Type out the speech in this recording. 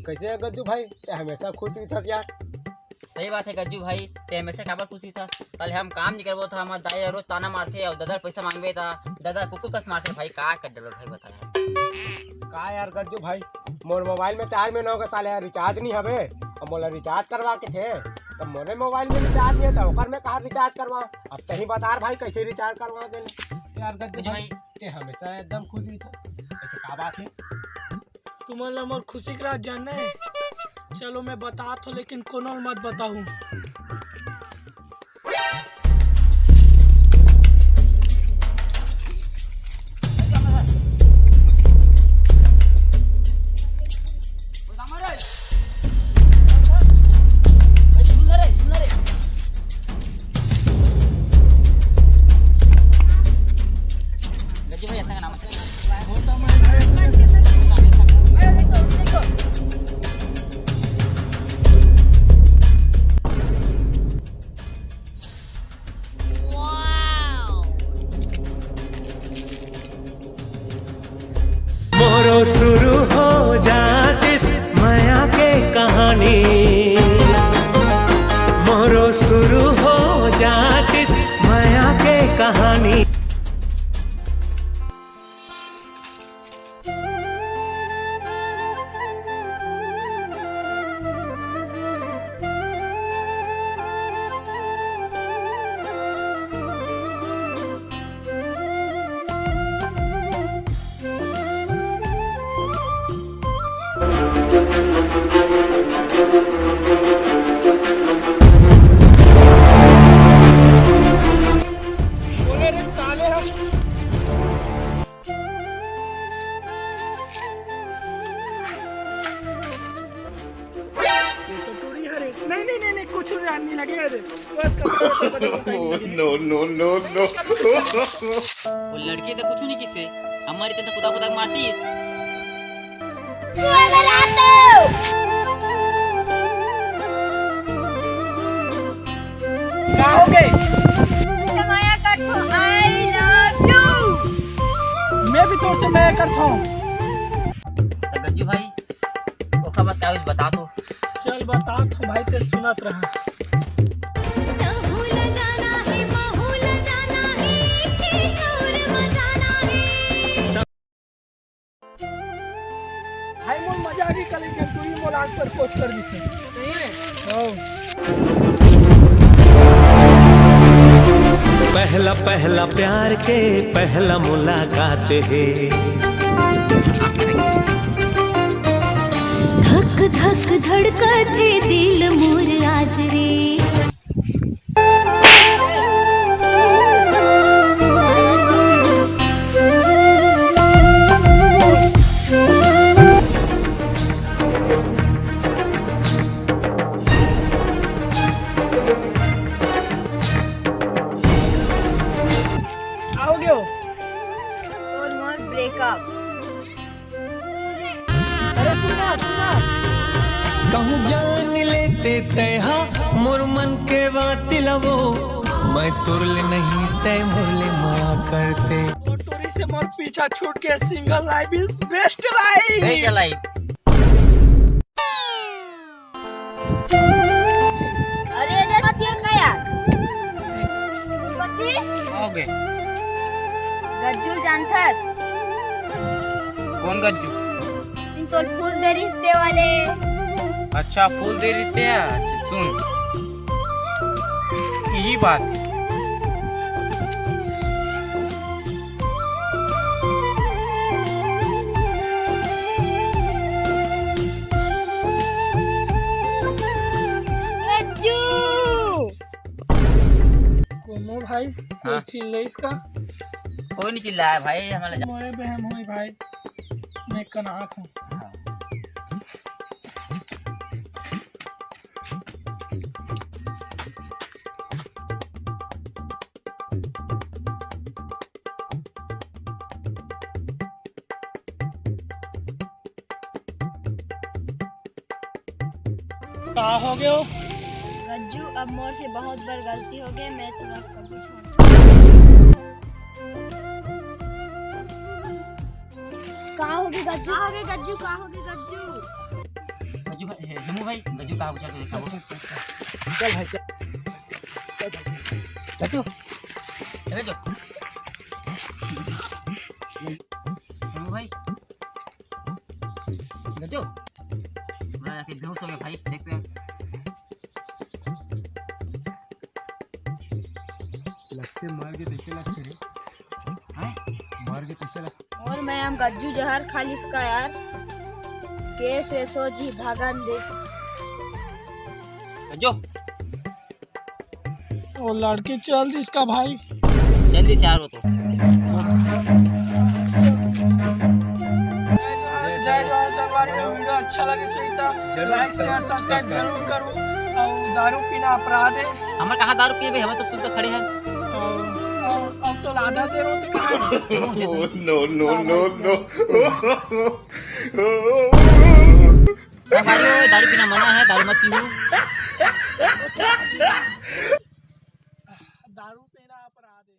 कैसे है गज्जू भाई? ते हमेशा खुश ही था यार। सही बात है गज्जू भाई, ते हमेशा काबर खुशी था। कल हम काम नहीं करबो था, हमार दाई रोज ताना मारते और दादा पैसा मांगबे था, दादा कुकुर कस मारते भाई। का कर डलो भाई बता यार। का यार गज्जू भाई, मोर मोबाइल में 4 महीना का साले रिचार्ज नहीं हवे और मोला रिचार्ज करवा के थे। तब मोरे मोबाइल में रिचार्ज नहीं था, ओकर में कहा रिचार्ज करवा। अब तही बता भाई कैसे रिचार्ज करवा देले यार गज्जू भाई। ते हमेशा एकदम खुशी था, ऐसे का बात है? तुम्हारा मोर खुशी के रात जानना है। चलो मैं बता तो, लेकिन कोनो मत बताऊं। शुरू हो जातिस माया के कहानी, मोरो शुरू हो जातिस माया के कहानी। नहीं कुछ नहीं लगे बस नो नो नो नो। वो लड़की तो कुछ नहीं किसे, हमारी तो खुदा खुदा मारती है। क्या हो गए? मैं भी तोर से मैं करता हूँ। तो गज्जू भाई वो खबर क्या बता तो। चल बता तो भाई, ते सुनत रहा। भाई मोर मजा भी कल के तू ही मोर आग पर पोस्ट कर दी से। सही है। पहला पहला प्यार के पहला मुलाकात है, धक धक धड़कत है दिल मोर आज रे। आओगे हो? और मोर ब्रेकअप। अरे सुना कहूँ जान लेते तैहा मोर मन के बात लवो, मैं तुरले नहीं तय मुरले माया करते। और टोरी से मोर पीछा छूट के single life is best life. Best life. अरे ये मत ये का यार। पति ओके। गज्जू जानथस? कौन गज्जू? इन तो फूल दे रिश्ते वाले। अच्छा फूल दे देते हैं। अच्छा सुन, यही बात है। गज्जू कोनो भाई हाँ? चिल्ले इसका कोई नहीं चिल्लाया भाई, हमारा मोरे बहन होई भाई। मैं कनात हूँ। का हो गए हो? गज्जू अब मोर से बहुत बार गलती हो गई, मैं तुरा कभी छोड़। कहाँ होगी गज्जू? कहाँ होगी गज्जू? गज्जू भाई गज्जू कहाँ पूछा तू देखो चल भाई चल गज्जू गज्जू भाई गज्जू मैं जाके बेहोश हो गया भाई देखते हैं लगते मार के देखे लगते रे हैं मार के कैसे लगते और मैं हम गज्जू जहर खाली इसका यार केस ऐसो जी भागन दे गज्जू वो लड़की चल दी इसका भाई। जल्दी से यार हो तो जय जोहार संगवारी में वीडियो अच्छा लगे सही था लाइक शेयर सब्सक्राइब जरूर करो और दारू पीना अपराध है हमारे कहाँ दारू पिए भाई हमें तो सुबह खड़े हैं और अब तो आधा देर होते कहाँ भाई दारू पीना मना है दारू मत पियो दारू पीना अपराध है।